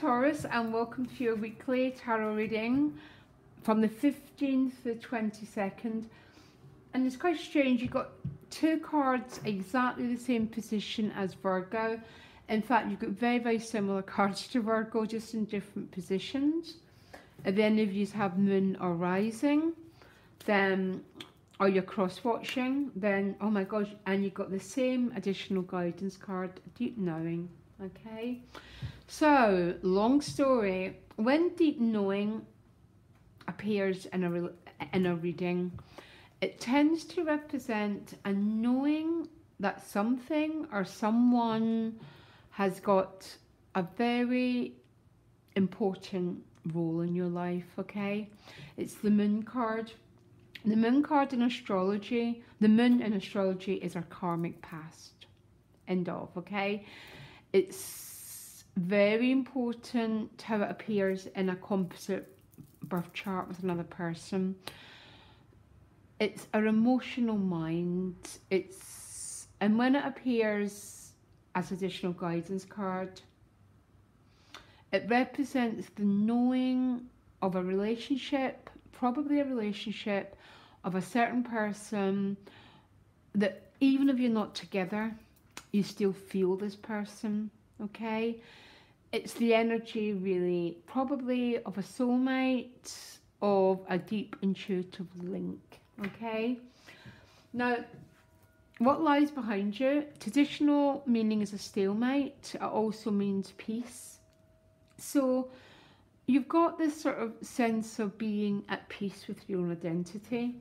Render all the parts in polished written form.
Taurus, and welcome to your weekly tarot reading from the 15th to the 22nd. And it's quite strange, you've got two cards exactly the same position as Virgo. In fact, you've got very, very similar cards to Virgo, just in different positions. If any of you have moon or rising, then, or you're cross-watching, then, oh my gosh, and you've got the same additional guidance card, deep knowing, okay? So, long story, when deep knowing appears in a reading, it tends to represent a knowing that something or someone has got a very important role in your life, okay? It's the moon card. The moon card in astrology, the moon in astrology is our karmic past. End of, okay? It's very important how it appears in a composite birth chart with another person. It's our emotional mind. And when it appears as additional guidance card, it represents the knowing of a relationship, probably a relationship of a certain person that even if you're not together, you still feel this person, okay? It's the energy really probably of a soulmate, of a deep intuitive link, okay? Now, what lies behind you? Traditional meaning is a stalemate. It also means peace. So you've got this sort of sense of being at peace with your own identity,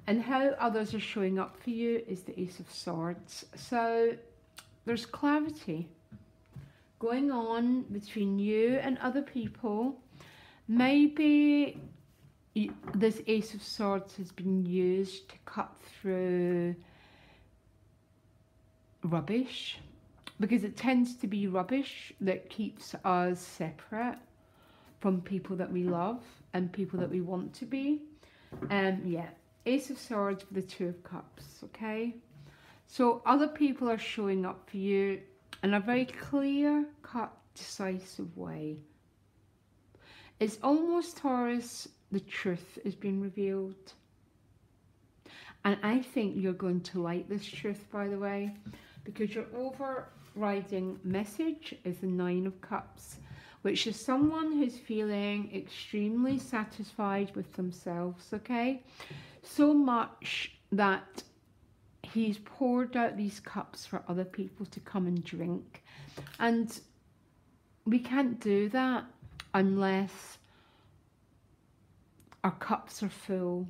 and how others are showing up for you is the Ace of Swords. So there's clarity going on between you and other people. Maybe this Ace of Swords has been used to cut through rubbish, because it tends to be rubbish that keeps us separate from people that we love and people that we want to be. Yeah, Ace of Swords with the Two of Cups, okay? So other people are showing up for you in a very clear, cut, decisive way. It's almost, Taurus, the truth is being revealed. And I think you're going to like this truth, by the way, because your overriding message is the Nine of Cups, which is someone who's feeling extremely satisfied with themselves, okay? So much that he's poured out these cups for other people to come and drink. And we can't do that unless our cups are full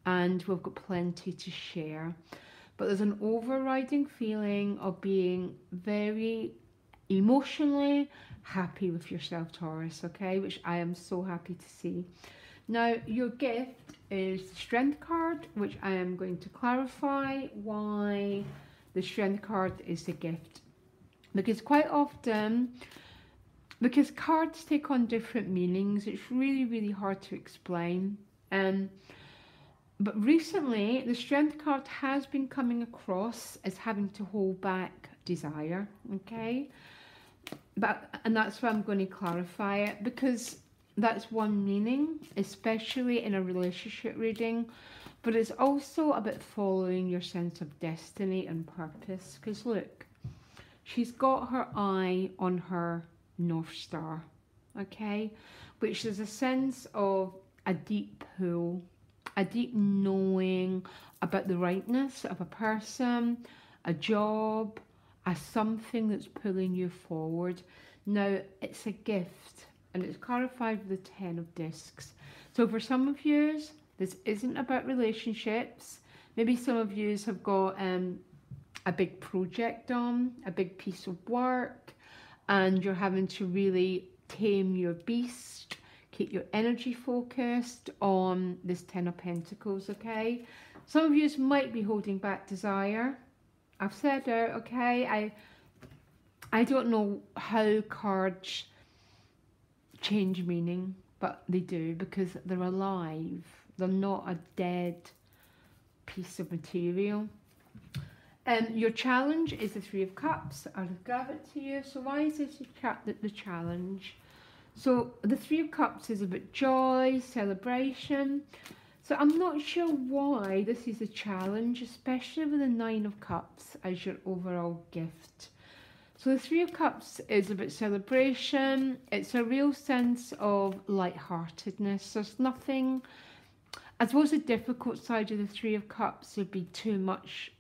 and we've got plenty to share. But there's an overriding feeling of being very emotionally happy with yourself, Taurus, okay? Which I am so happy to see. Now, your gift is the Strength card, which I am going to clarify why the Strength card is the gift. Because quite often, because cards take on different meanings, it's really, really hard to explain. But recently, the Strength card has been coming across as having to hold back desire, okay? And that's why I'm going to clarify it, because that's one meaning, especially in a relationship reading. But it's also about following your sense of destiny and purpose. Because look, she's got her eye on her North Star, okay? Which is a sense of a deep pull, a deep knowing about the rightness of a person, a job, a something that's pulling you forward. Now, it's a gift, and it's clarified with the 10 of discs. So for some of you, this isn't about relationships. Maybe some of you have got a big project on, a big piece of work, and you're having to really tame your beast, keep your energy focused on this 10 of Pentacles, okay? Some of you might be holding back desire. I've said it, okay? I don't know how cards change meaning, but they do, because they're alive. They're not a dead piece of material. Your challenge is the Three of Cups. I'll grab it to you. So why is this the challenge? So the Three of Cups is about joy, celebration. So I'm not sure why this is a challenge, especially with the Nine of Cups as your overall gift. So the Three of Cups is about celebration. It's a real sense of lightheartedness. There's nothing, I suppose the difficult side of the Three of Cups would be too much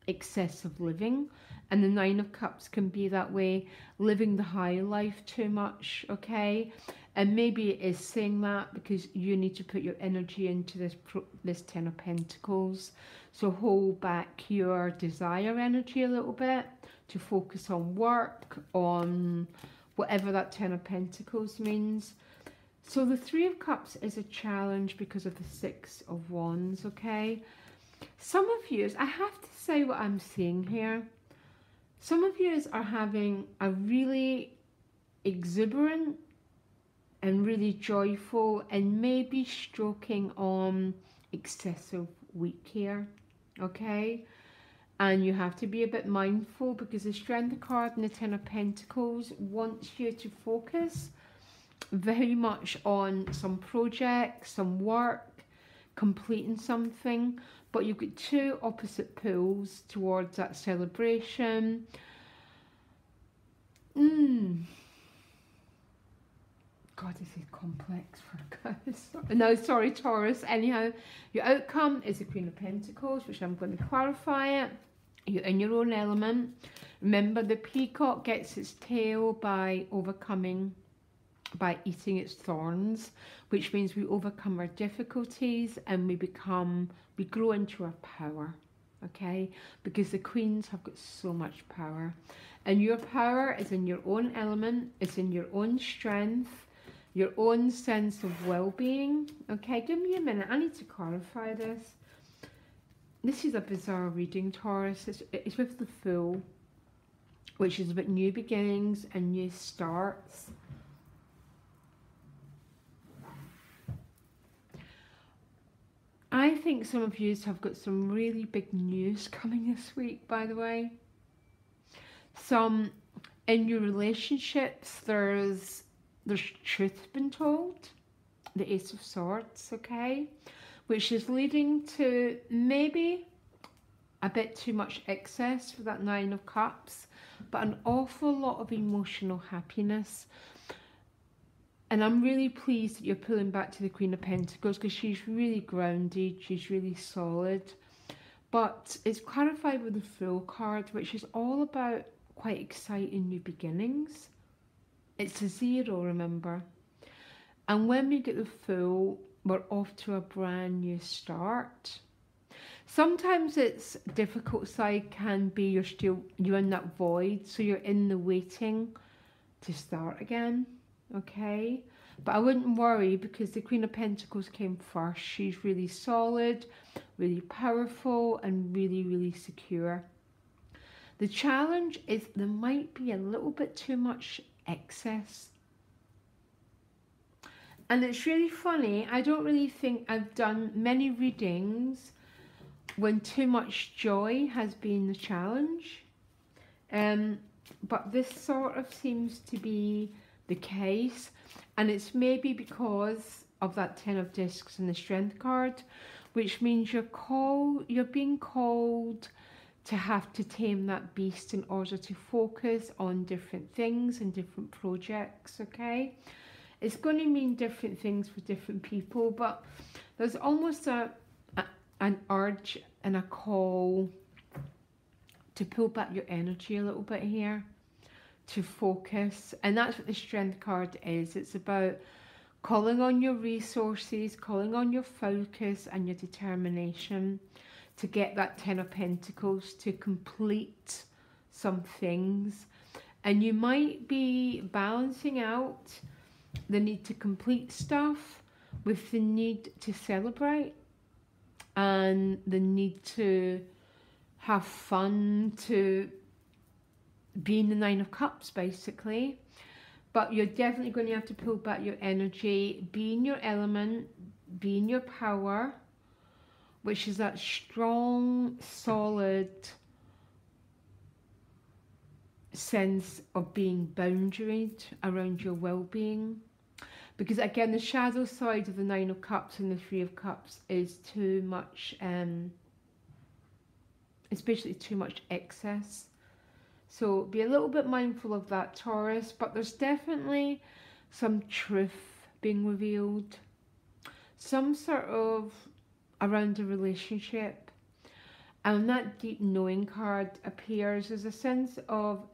excessive living, and the Nine of Cups can be that way, living the high life too much, okay? And maybe it is saying that because you need to put your energy into this Ten of Pentacles. So hold back your desire energy a little bit to focus on work, on whatever that Ten of Pentacles means. So the Three of Cups is a challenge because of the Six of Wands, okay? Some of you, I have to say what I'm seeing here, some of you are having a really exuberant and really joyful and maybe stroking on excessive week here, okay? And you have to be a bit mindful because the Strength card and the Ten of Pentacles wants you to focus very much on some project, some work, completing something, but you've got two opposite poles towards that celebration. God, this is complex for guys. No, sorry, Taurus. Anyhow, your outcome is the Queen of Pentacles, which I'm going to clarify it. You're in your own element. Remember, the peacock gets its tail by eating its thorns, which means we overcome our difficulties and we grow into our power, okay? Because the queens have got so much power. And your power is in your own element, it's in your own strength, your own sense of well-being, okay? Give me a minute, I need to clarify this. This is a bizarre reading, Taurus. It's with the Fool, which is about new beginnings and new starts. I think some of you have got some really big news coming this week, by the way. Some in your relationships, there's truth been told, the Ace of Swords, okay, which is leading to maybe a bit too much excess for that Nine of Cups, but an awful lot of emotional happiness. And I'm really pleased that you're pulling back to the Queen of Pentacles because she's really grounded, she's really solid. But it's clarified with the Fool card, which is all about quite exciting new beginnings. It's a zero, remember. And when we get the Fool, we're off to a brand new start. Sometimes it's difficult side can be you're in that void, so you're in the waiting to start again, okay? But I wouldn't worry because the Queen of Pentacles came first. She's really solid, really powerful, and really, really secure. The challenge is there might be a little bit too much excess. And it's really funny, I don't really think I've done many readings when too much joy has been the challenge. But this sort of seems to be the case, and it's maybe because of that Ten of Discs and the Strength card, which means you're being called to have to tame that beast in order to focus on different things and different projects, okay? It's going to mean different things for different people, but there's almost an urge and a call to pull back your energy a little bit here, to focus. And that's what the Strength card is. It's about calling on your resources, calling on your focus and your determination to get that Ten of Pentacles, to complete some things. And you might be balancing out the need to complete stuff with the need to celebrate and the need to have fun, to be in the Nine of Cups basically. But you're definitely going to have to pull back your energy, be in your element, be in your power, which is that strong, solid sense of being boundaried around your well-being. Because again, the shadow side of the Nine of Cups and the Three of Cups is too much, it's basically too much excess. So be a little bit mindful of that, Taurus, but there's definitely some truth being revealed. Some sort of around a relationship. And that deep knowing card appears as a sense of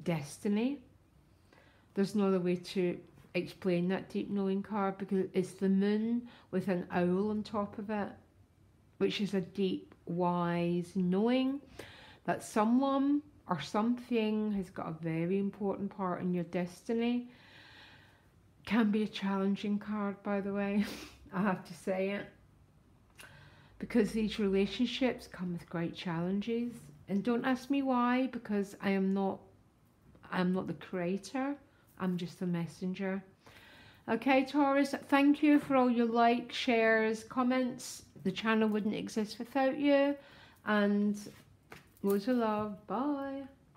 destiny. There's no other way to explain that deep knowing card, because it's the moon with an owl on top of it, which is a deep, wise knowing that someone or something has got a very important part in your destiny. Can be a challenging card, by the way. I have to say it, because these relationships come with great challenges, and don't ask me why, because I'm not the creator, I'm just a messenger. Okay, Taurus, thank you for all your likes, shares, comments. The channel wouldn't exist without you, and loads of love. Bye.